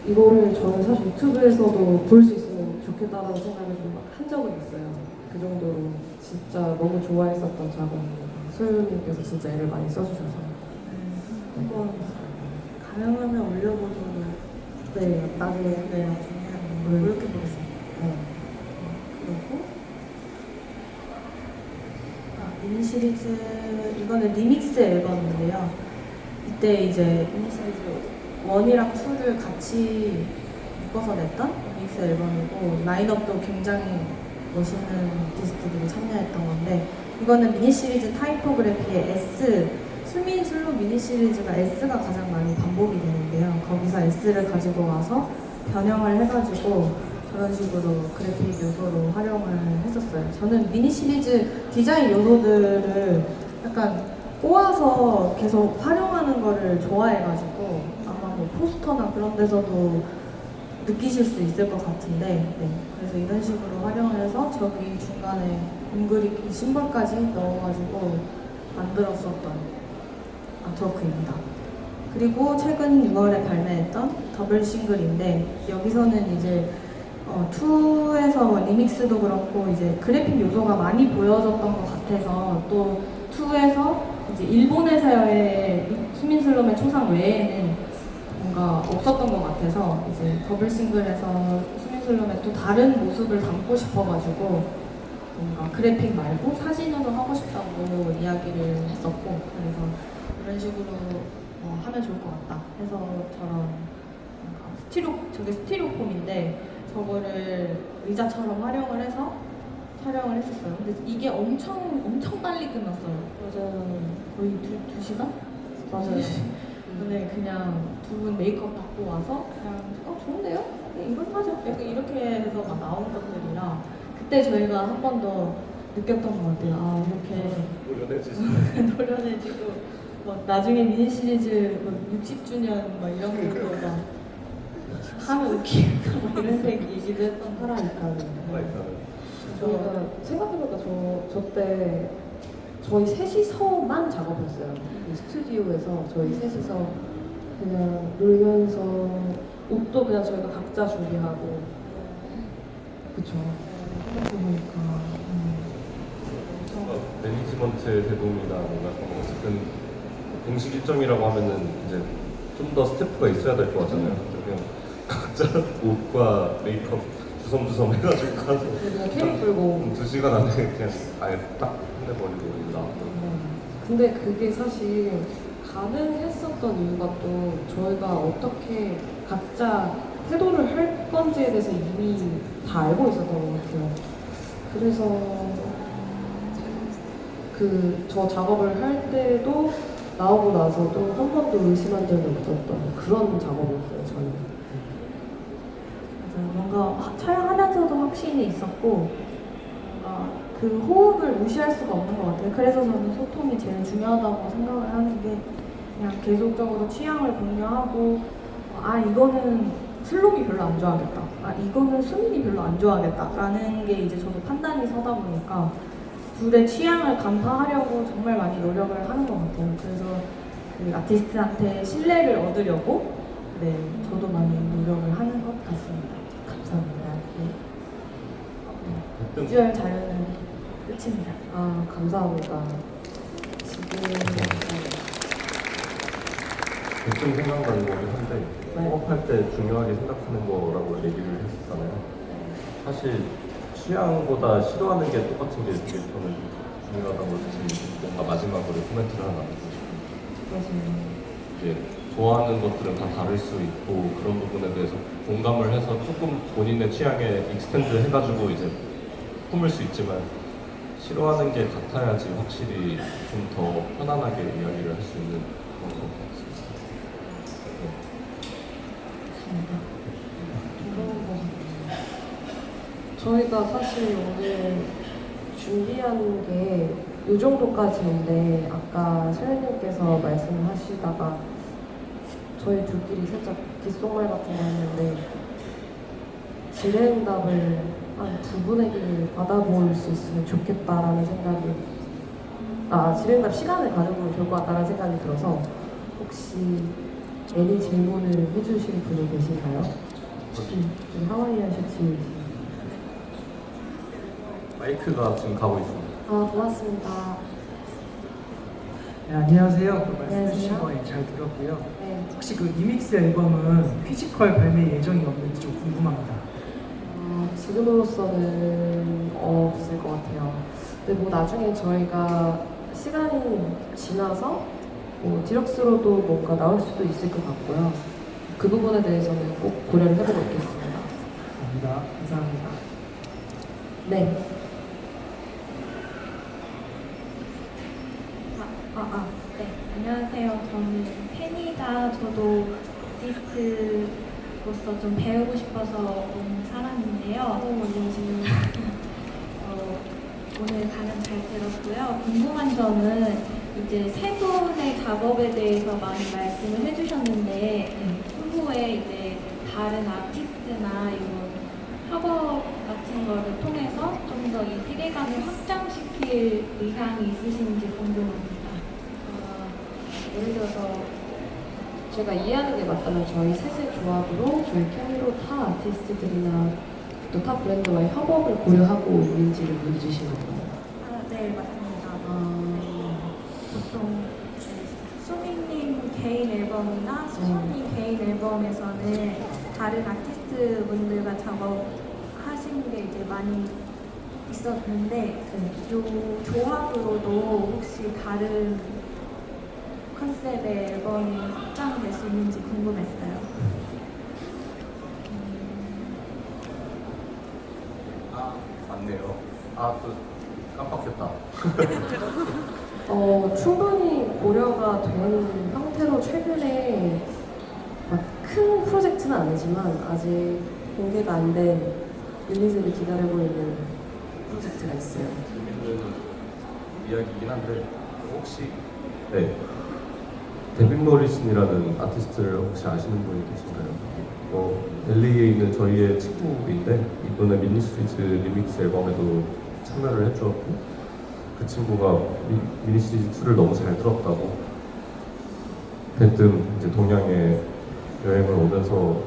이거를 저는 사실 유튜브에서도 볼 수 있으면 좋겠다라는 생각을 좀 한 적은 있어요. 그 정도로 진짜 너무 좋아했었던 작업입니다. 소유님께서 진짜 애를 많이 써주셔서 한번 가능하면 올려보도록 나중에 노력해보겠습니다. 그리고 미니 시리즈 이거는 리믹스 앨범인데요. 이때 이제 미니 시리즈 1이랑 2를 같이 묶어서 냈던 리믹스 앨범이고 라인업도 굉장히 멋있는 아티스트들이 참여했던 건데 이거는 미니 시리즈 타이포그래피의 S 수민 슬로 미니 시리즈가 S가 가장 많이 반복이 되는데요. 거기서 S를 가지고 와서 변형을 해가지고 그런 식으로 그래픽 요소로 활용을 했었어요. 저는 미니 시리즈 디자인 요소들을 약간 꼬아서 계속 활용하는 거를 좋아해가지고 아마 뭐 포스터나 그런 데서도 느끼실 수 있을 것 같은데 네. 그래서 이런 식으로 활용을 해서 저기 중간에 웅그리기 심벌까지 넣어가지고 만들었었던 아트워크입니다. 그리고 최근 6월에 발매했던 더블 싱글인데 여기서는 이제 2에서 리믹스도 그렇고 이제 그래픽 요소가 많이 보여졌던 것 같아서 또 2에서 이제 일본에서의 수민슬롬의 초상 외에는 뭔가 없었던 것 같아서 이제 더블 싱글에서 수민슬롬의 또 다른 모습을 담고 싶어가지고 뭔가 그래픽 말고 사진으로 하고 싶다고 이야기를 했었고 그래서 이런 식으로 하면 좋을 것 같다 해서 저런 저게 스티로폼인데 저거를 의자처럼 활용을 해서 촬영을 했었어요. 근데 이게 엄청 빨리 끝났어요. 맞아요. 거의 두 시간? 맞아요. 근데 그냥 두 분 메이크업 받고 와서 그냥 좋은데요? 네, 이걸 하죠. 약간 이렇게 해서 막 나온 것들이라 그때 저희가 한 번 더 느꼈던 것 같아요. 아 이렇게 노련해지고 막 나중에 미니 시리즈 60주년 막 이런 것도 막 하면 웃기겠다 막 이런 얘기도 했던 살아있다는. 그러니까 저희가 생각해보니까 저 때 저희 셋이서만 작업했어요. 이 스튜디오에서 저희 셋이서 그냥 놀면서 옷도 그냥 저희가 각자 준비하고 그쵸. 생각해보니까 매니지먼트의 대동이나 뭔가 어쨌든 공식 일정이라고 하면은 이제 좀 더 스태프가 있어야 될 것 같잖아요. 그냥 각자 옷과 메이크업 주섬주섬 해가지고 가서 그냥 캐릭 불고 2시간 안에 그냥 아예 딱 끝내버리고 나왔던. 근데 그게 사실 가능했었던 이유가 또 저희가 어떻게 각자 태도를 할 건지에 대해서 이미 다 알고 있었던 것 같아요. 그래서 저 작업을 할 때도 나오고 나서도 한 번도 의심한 적이 없었던 그런 작업이었어요, 저는. 맞아요. 뭔가 촬영하면서도 확신이 있었고 뭔가 그 호흡을 무시할 수가 없는 것 같아요. 그래서 저는 소통이 제일 중요하다고 생각을 하는 게 그냥 계속적으로 취향을 공유하고 이거는 슬롬이 별로 안 좋아하겠다. 이거는 수민이 별로 안 좋아하겠다. 라는 게 이제 저도 판단이 서다 보니까 둘의 취향을 간파하려고 정말 많이 노력을 하는 것 같아요. 그래서 그 아티스트한테 신뢰를 얻으려고 네, 저도 많이 노력을 하는 것 같습니다. 감사합니다. 네. 비주얼 자료는 끝입니다. 감사합니다. 지금 대충 생각나는 거긴 한데 작업할 때 중요하게 생각하는 거라고 얘기를 했었잖아요. 사실 취향보다 싫어하는 게 똑같은 게 되게 저는 중요하다고 지금 뭔가 마지막으로 코멘트를 하나 남기고 싶어요. 이제 좋아하는 것들은 다 다를 수 있고 그런 부분에 대해서 공감을 해서 조금 본인의 취향에 익스텐드 해가지고 이제 품을 수 있지만 싫어하는 게 같아야지 확실히 좀 더 편안하게 이야기를 할 수 있는 그런 것 같습니다. 저희가 사실 오늘 준비한 게 이 정도까지인데 아까 소연님께서 말씀하시다가 저희 둘끼리 살짝 귓속말 같은 거 했는데 질의응답을 한 두 분에게 받아볼 수 있으면 좋겠다라는 생각이 질의응답 시간을 가져보면 좋을 것 같다는 생각이 들어서 혹시 애니 질문을 해주실 분이 계신가요? 우리 하와이안 셔츠 마이크가 지금 가고 있습니다. 고맙습니다. 네, 안녕하세요. 말씀해 안녕하세요. 주신 거 잘 들었고요. 네. 혹시 그 리믹스 앨범은 피지컬 발매 예정이 없는지 좀 궁금합니다. 지금으로서는 없을 것 같아요. 근데 뭐 나중에 저희가 시간이 지나서 뭐 디럭스로도 뭔가 나올 수도 있을 것 같고요. 그 부분에 대해서는 꼭 고려를 해보고 있겠습니다. 감사합니다. 감사합니다. 네. 네. 안녕하세요. 저는 팬이자 저도 아티스트로서 좀 배우고 싶어서 온 사람인데요. 안녕하세요. 오늘 강연 잘 들었고요. 궁금한 점은 이제 세 분의 작업에 대해서 많이 말씀을 해주셨는데 후에 이제 다른 아티스트나 이런 협업 같은 거를 통해서 좀 더 이 세계관을 확장시킬 의향이 있으신지 궁금합니다. 예를 들어서 제가 이해하는 게 맞다면 저희 셋의 조합으로 저희 케미로 타 아티스트들이나 또 타 브랜드와의 협업을 고려하고 있는지를 물어주시는 거예요. 네, 맞습니다. 보통 수민님 개인 앨범이나 수현님 개인 앨범에서는 다른 아티스트 분들과 작업하시는 게 이제 많이 있었는데 이 조합으로도 혹시 다른 컨셉의 앨범이 확장될 수 있는지 궁금했어요. 맞네요. 또 깜빡했다. 충분히 고려가 된 형태로 최근에 막 큰 프로젝트는 아니지만 아직 공개가 안 된 리리즈를 기다리고 있는 프로젝트가 있어요. 재밌는 이야기이긴 한데 혹시 데빈 모리슨이라는 아티스트를 혹시 아시는 분이 계신가요? LA에 있는 저희의 친구인데 이번에 미니시리즈 리믹스 앨범에도 참여를 해주었고 그 친구가 미니시리즈 2를 너무 잘 들었다고 밴드 이제 동양에 여행을 오면서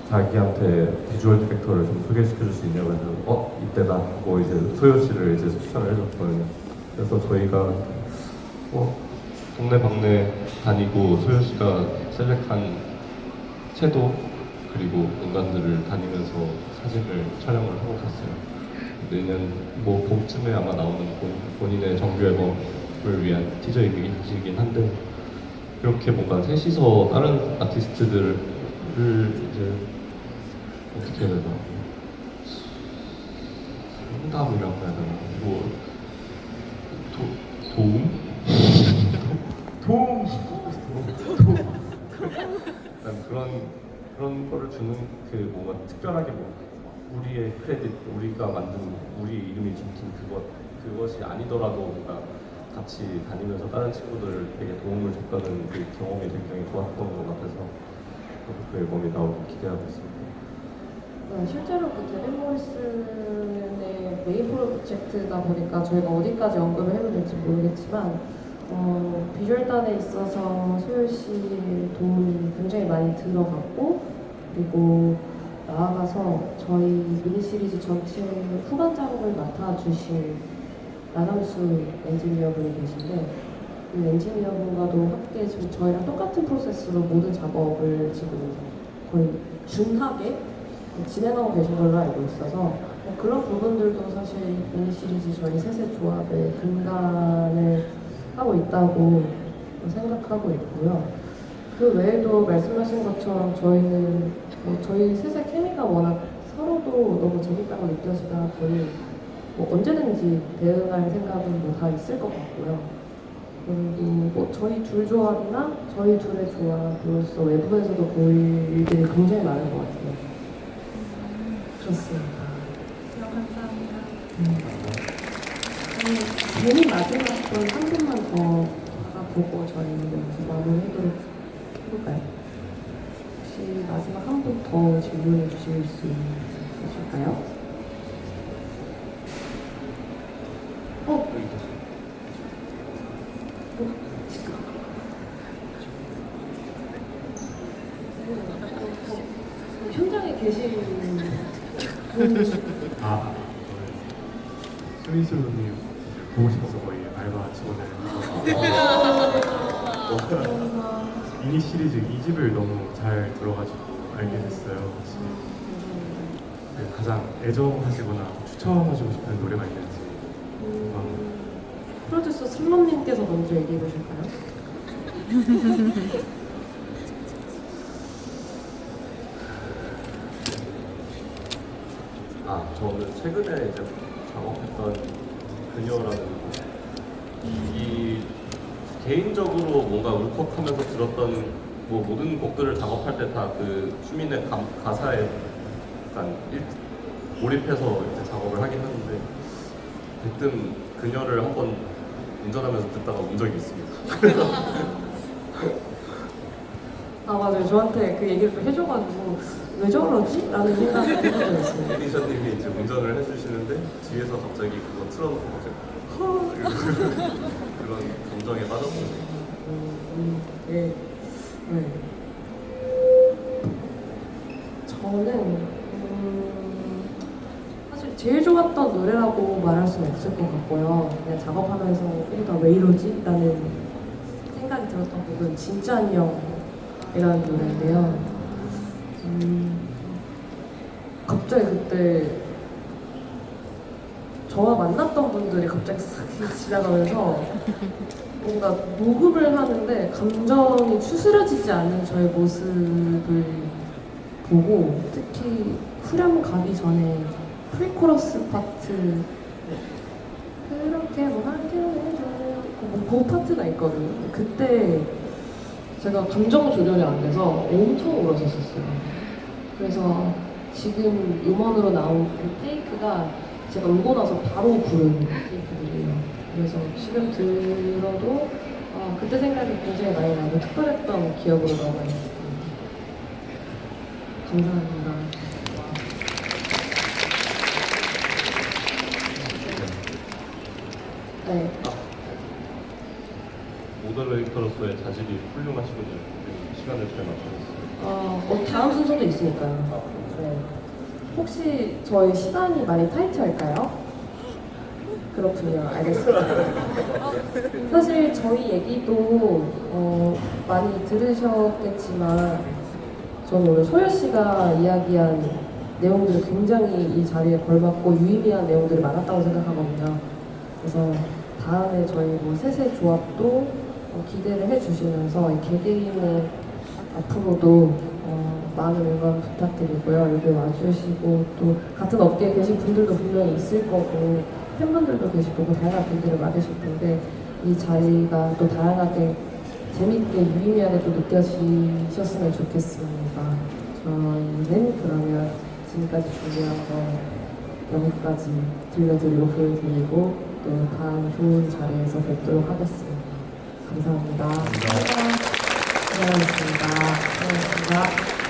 자기한테 비주얼 디렉터를 좀 소개시켜 줄 수 있냐고 해서 이때 나고 이제 소요 씨를 이제 추천을 해줬거든요. 그래서 저희가 동네 방네 다니고 소요 씨가 셀렉한 채도 그리고 공간들을 다니면서 사진을 촬영을 하고 갔어요. 내년 봄쯤에 아마 나오는 본인의 정규 앨범을 위한 티저이긴 한데 이렇게 뭔가 셋이서 다른 아티스트들을 이제 어떻게 해야 되나 상담이라고 해야 되나 도움? 그런 거를 주는 그 뭔가 특별하게 우리의 크레딧, 우리가 만든 우리 이름이 붙은 그것이 아니더라도 뭔가 같이 다니면서 다른 친구들에게 도움을 줬다는 그 경험이 굉장히 좋았던 것 같아서 저도 그 앨범이 나오길 기대하고 있습니다. 실제로 그 데빈 모리슨의 메인 프로젝트다 보니까 저희가 어디까지 언급을 해도 될지 모르겠지만 비주얼단에 있어서 소율 씨의 도움이 굉장히 많이 들어갔고 그리고 나아가서 저희 미니시리즈 전체 후반 작업을 맡아주실 나남수 엔지니어분이 계신데 그 엔지니어분과도 함께 지금 저희랑 똑같은 프로세스로 모든 작업을 지금 거의 준하게 진행하고 계신 걸로 알고 있어서 그런 부분들도 사실 미니시리즈 저희 셋의 조합의 근간을 하고 있다고 생각하고 있고요. 그 외에도 말씀하신 것처럼 저희는 저희 셋의 케미가 워낙 서로도 너무 재밌다고 느껴지다 보니 언제든지 대응할 생각은 다 있을 것 같고요. 그리고 저희 둘 조합이나 저희 둘의 조합으로서 외부에서도 보일 일들이 굉장히 많은 것 같아요. 그렇습니다. 감사합니다. 괜히 마지막 분 한 분만 더 보고 저희는 마무리해보도록 해볼까요? 혹시 마지막 한 분 더 질문해 주실 수 있으실까요? 현장에 계신 분 스미스루님 보고 싶어서 거의 알바 직원을 미니 시리즈 2집을 너무 잘 들어가지고 알게 됐어요. 혹시 가장 애정하시거나 추천하시고 싶은 노래가 있는지 궁금합니다. 프로듀서 슬럼님께서 먼저 얘기해 보실까요? 저는 최근에 이제 작업했던 그녀라는 이 개인적으로 뭔가 울컥하면서 들었던 뭐 모든 곡들을 작업할 때 다 그 수민의 가사에 약간 몰입해서 이제 작업을 하긴 하는데 대뜸 그녀를 한번 운전하면서 듣다가 운 적이 있습니다. 아 맞아요. 저한테 그 얘기를 좀 해줘가지고 왜 저러지? 라는 생각이 든 적이 있어요. 에디션님이 이제 운전을 해주시는데 뒤에서 갑자기 그거 틀어놓고 갑자기 이러면서 그런 감정에 빠졌거든요. 네. 네. 저는 사실 제일 좋았던 노래라고 말할 수는 없을 것 같고요. 그냥 작업하면서 나 왜 이러지? 라는 생각이 들었던 곡은 진짜 안녕이라는 노래인데요. 갑자기 그때 저와 만났던 분들이 갑자기 싹 지나가면서 뭔가 녹음을 하는데 감정이 추스려지지 않는 저의 모습을 보고 특히 후렴 가기 전에 프리코러스 파트 그렇게 뭐 할게요 그 파트가 있거든요. 그때 제가 감정 조절이 안 돼서 엄청 울었었어요. 그래서 지금 음원으로 나온 그 테이크가 제가 울고 나서 바로 부른 테이크들이에요. 그래서 지금 들어도 그때 생각이 굉장히 많이 나고 특별했던 기억으로 남아 있습니다. 감사합니다. 네. 모델레이터로서의 자질이 훌륭하시군요. 시간을 잘 맞춰주셨어요. 다음 순서도 있으니까요. 네. 혹시 저희 시간이 많이 타이트할까요? 그렇군요. 알겠습니다. 사실 저희 얘기도 많이 들으셨겠지만 저는 오늘 소연 씨가 이야기한 내용들이 굉장히 이 자리에 걸맞고 유의미한 내용들이 많았다고 생각하거든요. 그래서 다음에 저희 뭐 셋의 조합도 기대를 해주시면서 이 개개인의 앞으로도 많은 응원 부탁드리고요. 여기 와주시고 또 같은 업계에 계신 분들도 분명히 있을 거고 팬분들도 계실 거고 다양한 분들이 많으실 텐데 이 자리가 또 다양하게 재밌게 유의미하게 또 느껴지셨으면 좋겠습니다. 저희는 그러면 지금까지 준비한 거 여기까지 들려드리고 보여드리고 또 다음 좋은 자리에서 뵙도록 하겠습니다. 감사합니다. 고생하셨습니다. 고생하셨습니다.